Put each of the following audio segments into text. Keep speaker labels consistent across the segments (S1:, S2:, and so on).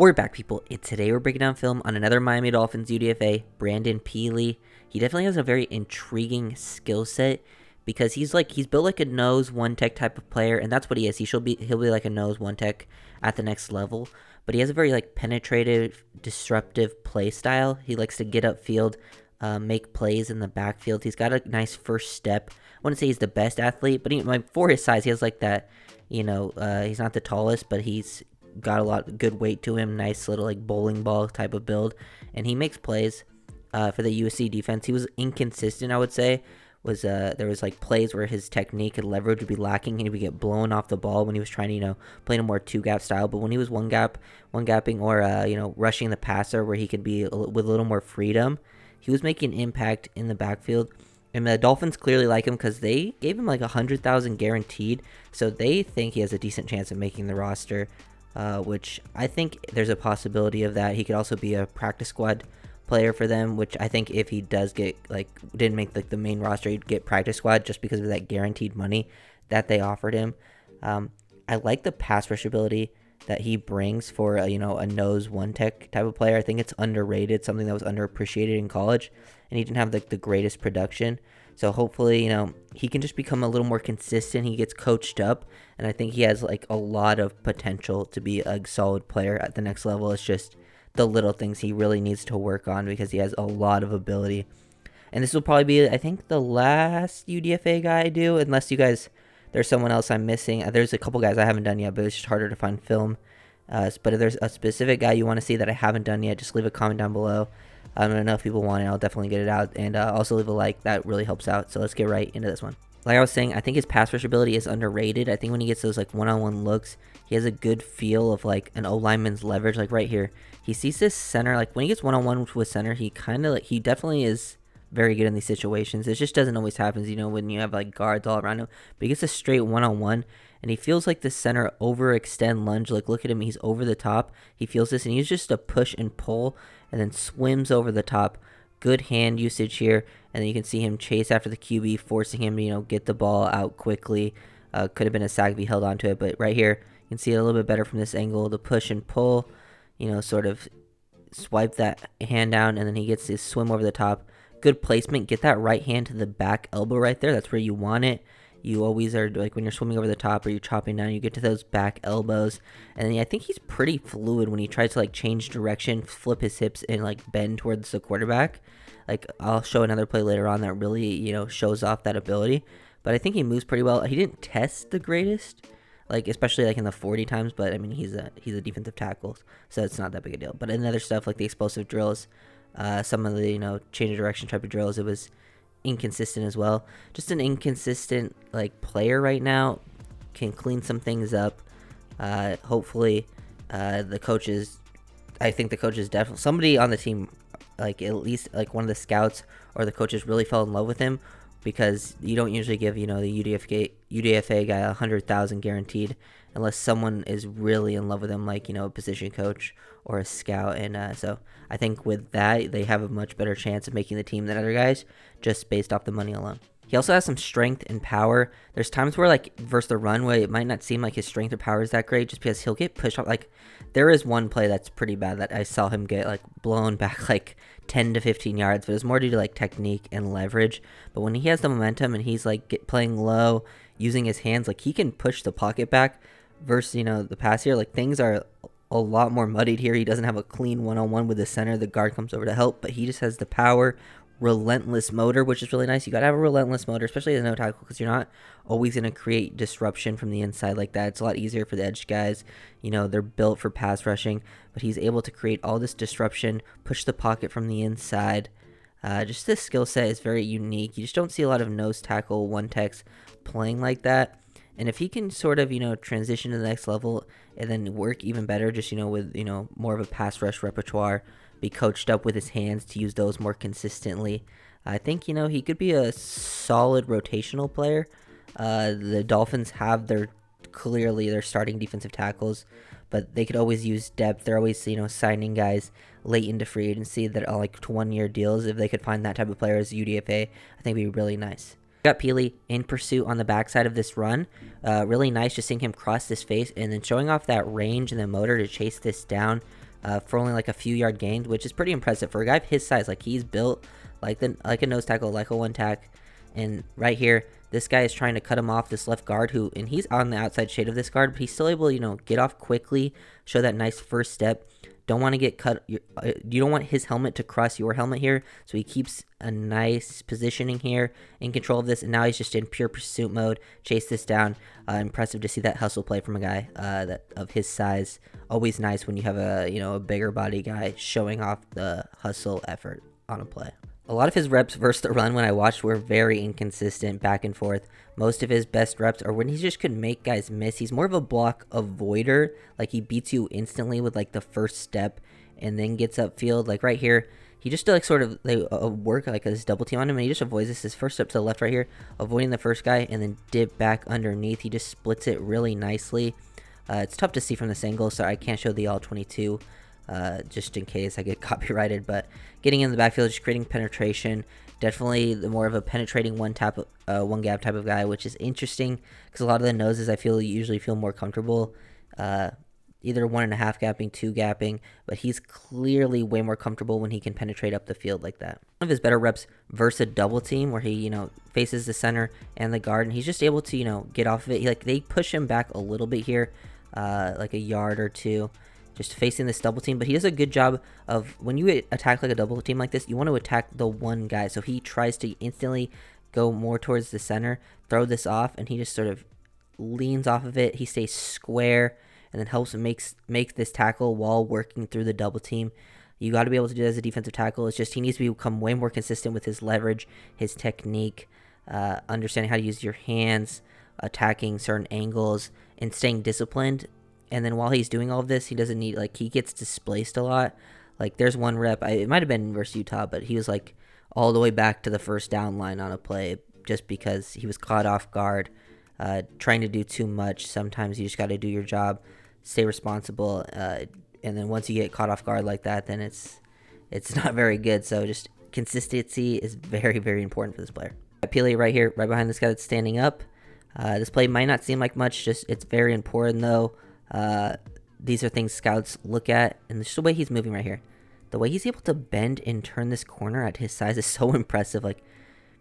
S1: We're back, people, and today we're breaking down film on another Miami Dolphins UDFA, Brandon Pili. He definitely has a very intriguing skill set because he's built like a nose one tech type of player, and that's what he is. He'll be like a nose one tech at the next level, but he has a very like penetrative, disruptive play style. He likes to get upfield, make plays in the backfield. He's got a nice first step. I wouldn't say he's the best athlete, but for his size, he has like that. He's not the tallest, but he's got a lot of good weight to him. Nice little like bowling ball type of build, and he makes plays for the USC defense. He was inconsistent, I would say. There was like plays where his technique and leverage would be lacking, and he would get blown off the ball when he was trying to play in a more two gap style. But when he was one gapping or rushing the passer where he could be with a little more freedom, he was making impact in the backfield. And the Dolphins clearly like him because they gave him like 100,000 guaranteed, so they think he has a decent chance of making the roster. Which I think there's a possibility of that. He could also be a practice squad player for them, which I think if he does get didn't make like the main roster, he'd get practice squad just because of that guaranteed money that they offered him. I like the pass rush ability that he brings for a nose one tech type of player. I think it's underrated, something that was underappreciated in college, and he didn't have the greatest production. So hopefully, he can just become a little more consistent. He gets coached up, and I think he has like a lot of potential to be a solid player at the next level. It's just the little things he really needs to work on because he has a lot of ability. And this will probably be, I think, the last UDFA guy I do, unless you guys, there's someone else I'm missing. There's a couple guys I haven't done yet, but it's just harder to find film. But if there's a specific guy you want to see that I haven't done yet, just leave a comment down below. I don't know if people want it. I'll definitely get it out. And also leave a like. That really helps out. So let's get right into this one. Like I was saying, I think his pass rush ability is underrated. I think when he gets those like one-on-one looks, he has a good feel of like an O-lineman's leverage. Like right here, he sees this center. Like when he gets one-on-one with center, he definitely is very good in these situations. It just doesn't always happen, when you have like guards all around him. But he gets a straight one-on-one, and he feels like the center overextend lunge. Like look at him, he's over the top. He feels this, and he's just a push and pull, and then swims over the top. Good hand usage here, and then you can see him chase after the QB, forcing him to get the ball out quickly. Could have been a sack if he held onto it, but right here you can see it a little bit better from this angle. The push and pull, sort of swipe that hand down, and then he gets his swim over the top. Good placement. Get that right hand to the back elbow right there. That's where you want it. You always are, like when you're swimming over the top or you're chopping down, you get to those back elbows. And then I think he's pretty fluid when he tries to like change direction, flip his hips, and like bend towards the quarterback. Like I'll show another play later on that really, shows off that ability. But I think he moves pretty well. He didn't test the greatest, like especially like in the 40 times, but I mean he's a defensive tackle, so it's not that big a deal. But in other stuff like the explosive drills, some of the change of direction type of drills, it was inconsistent as well. Just an inconsistent like player right now. Can clean some things up. Hopefully the coaches, I think the coaches definitely, somebody on the team, like at least like one of the scouts or the coaches really fell in love with him, because you don't usually give the UDFA guy 100,000 guaranteed unless someone is really in love with him, like a position coach or a scout. And so I think with that, they have a much better chance of making the team than other guys, just based off the money alone. He also has some strength and power. There's times where like versus the runway, it might not seem like his strength or power is that great, just because he'll get pushed off. Like there is one play that's pretty bad that I saw him get like blown back like 10 to 15 yards, but it's more due to like technique and leverage. But when he has the momentum and he's like playing low, using his hands, like he can push the pocket back. Versus the pass here, like things are a lot more muddied here. He doesn't have a clean one-on-one with the center. The guard comes over to help, but he just has the power, relentless motor, which is really nice. You gotta have a relentless motor, especially as a no tackle, because you're not always gonna create disruption from the inside like that. It's a lot easier for the edge guys. They're built for pass rushing, but he's able to create all this disruption, push the pocket from the inside. Just this skill set is very unique. You just don't see a lot of nose tackle one techs playing like that. And if he can sort of, transition to the next level and then work even better, just, with, more of a pass rush repertoire, be coached up with his hands to use those more consistently, I think, he could be a solid rotational player. The Dolphins have their starting defensive tackles, but they could always use depth. They're always, signing guys late into free agency that are like 1-year deals. If they could find that type of player as UDFA, I think it'd be really nice. Got Pili in pursuit on the backside of this run. Really nice just seeing him cross this face and then showing off that range and the motor to chase this down. for only like a few yard gains, which is pretty impressive for a guy of his size. Like he's built like a nose tackle, like a one tack. And right here, this guy is trying to cut him off, this left guard, and he's on the outside shade of this guard, but he's still able to, get off quickly, show that nice first step. Don't want to get cut. You don't want his helmet to cross your helmet here, so he keeps a nice positioning here, in control of this, and now he's just in pure pursuit mode. Chase this down. Impressive to see that hustle play from a guy that of his size. Always nice when you have a bigger body guy showing off the hustle effort on a play. A lot of his reps versus the run when I watched were very inconsistent, back and forth. Most of his best reps are when he just could make guys miss. He's more of a block avoider. Like he beats you instantly with like the first step and then gets upfield. Like right here, he just like sort of work like this double team on him, and he just avoids this. His first step to the left right here, avoiding the first guy, and then dip back underneath. He just splits it really nicely. It's tough to see from this angle, so I can't show the all 22. Just in case I get copyrighted, but getting in the backfield, just creating penetration, definitely the more of a penetrating one gap type of guy, which is interesting because a lot of the noses I feel usually feel more comfortable either 1.5 gapping, 2 gapping, but he's clearly way more comfortable when he can penetrate up the field like that. One of his better reps versus a double team where he faces the center and the guard, and he's just able to get off of it. They push him back a little bit here, like a yard or two, just facing this double team, but he does a good job of, when you attack like a double team like this, you want to attack the one guy, so he tries to instantly go more towards the center, throw this off, and he just sort of leans off of it. He stays square and then helps make this tackle while working through the double team. You got to be able to do that as a defensive tackle. It's just he needs to become way more consistent with his leverage, his technique, understanding how to use your hands, attacking certain angles, and staying disciplined. And then while he's doing all of this, he doesn't need, he gets displaced a lot. Like, there's one rep, it might have been versus Utah, but he was, all the way back to the first down line on a play just because he was caught off guard, trying to do too much. Sometimes you just got to do your job, stay responsible, and then once you get caught off guard like that, then it's not very good. So just consistency is very, very important for this player. Pili right here, right behind this guy that's standing up. This play might not seem like much, just it's very important, though. These are things scouts look at, and just the way he's moving right here, the way he's able to bend and turn this corner at his size is so impressive.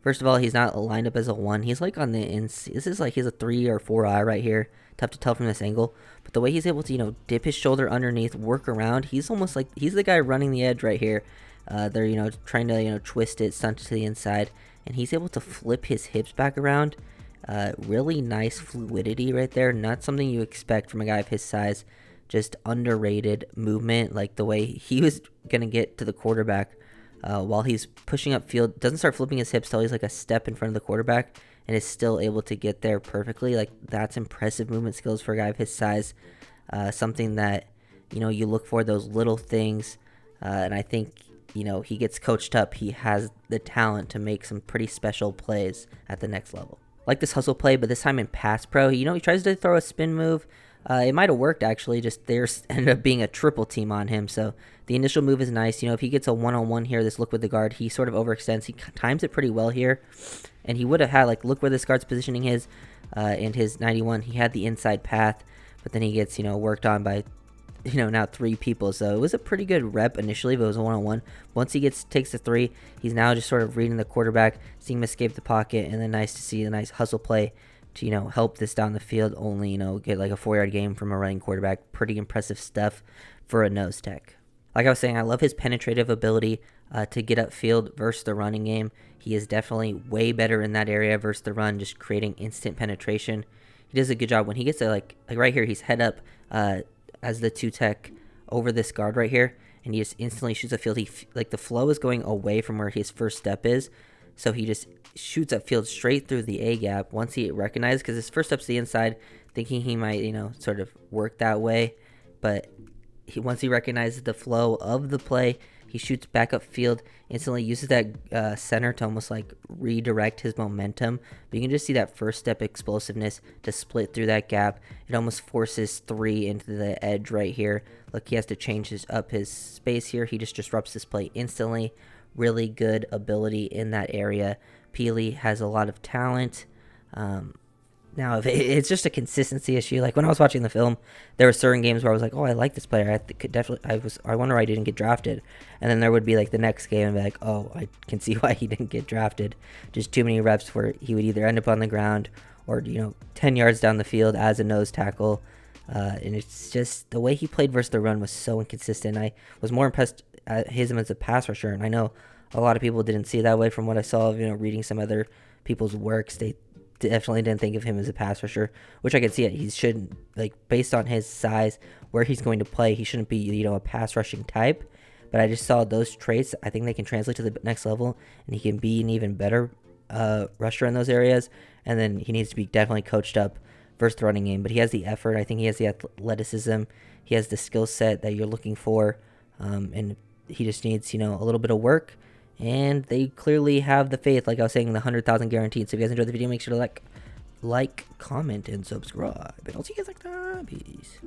S1: First of all, he's not lined up as a 1, he's on the inside. This is he's a 3 or 4 eye right here, tough to tell from this angle, but the way he's able to dip his shoulder underneath, work around, he's almost like he's the guy running the edge right here. They're trying to twist it, stunt it to the inside, and he's able to flip his hips back around. Really nice fluidity right there. Not something you expect from a guy of his size. Just underrated movement, like the way he was gonna get to the quarterback while he's pushing up field. Doesn't start flipping his hips till he's a step in front of the quarterback, and is still able to get there perfectly. That's impressive movement skills for a guy of his size. Something that you look for, those little things, and I think he gets coached up. He has the talent to make some pretty special plays at the next level. Like this hustle play, but this time in pass pro. He tries to throw a spin move. It might have worked, actually, just there's ended up being a triple team on him. So the initial move is nice. If he gets a one-on-one here, this look with the guard, he sort of overextends. He times it pretty well here. And he would have had, look where this guard's positioning his, and his 91. He had the inside path, but then he gets, worked on by, now 3 people. So it was a pretty good rep initially, but it was a one-on-one. Once he takes the 3, he's now just sort of reading the quarterback, seeing him escape the pocket, and then nice to see the nice hustle play to, help this down the field, only, get a 4-yard gain from a running quarterback. Pretty impressive stuff for a nose tech. Like I was saying, I love his penetrative ability to get upfield versus the running game. He is definitely way better in that area versus the run, just creating instant penetration. He does a good job when he gets to, like right here, he's head up as the 2 tech over this guard right here, and he just instantly shoots upfield. The flow is going away from where his first step is, so he just shoots upfield straight through the A gap once he recognizes, because his first step's the inside, thinking he might, sort of work that way, but once he recognizes the flow of the play, he shoots back upfield, instantly uses that center to almost redirect his momentum. But you can just see that first step explosiveness to split through that gap. It almost forces 3 into the edge right here. Look, he has to change up his space here. He just disrupts this play instantly. Really good ability in that area. Pili has a lot of talent. Now, if it's just a consistency issue. Like when I was watching the film, there were certain games where I was like, "Oh, I like this player. Could definitely." I wonder why he didn't get drafted. And then there would be like the next game and be like, "Oh, I can see why he didn't get drafted. Just too many reps where he would either end up on the ground or 10 yards down the field as a nose tackle." And it's just the way he played versus the run was so inconsistent. I was more impressed at him as a pass rusher, and I know a lot of people didn't see it that way from what I saw. Reading some other people's works, they definitely didn't think of him as a pass rusher, which I could see it. He shouldn't, like, based on his size, where he's going to play, he shouldn't be, a pass rushing type. But I just saw those traits. I think they can translate to the next level, and he can be an even better rusher in those areas. And then he needs to be definitely coached up versus the running game. But he has the effort. I think he has the athleticism. He has the skill set that you're looking for. And he just needs, a little bit of work. And they clearly have the faith, like I was saying, the 100,000 guaranteed. So if you guys enjoyed the video, make sure to like, comment, and subscribe. And I'll see you guys next time. Peace.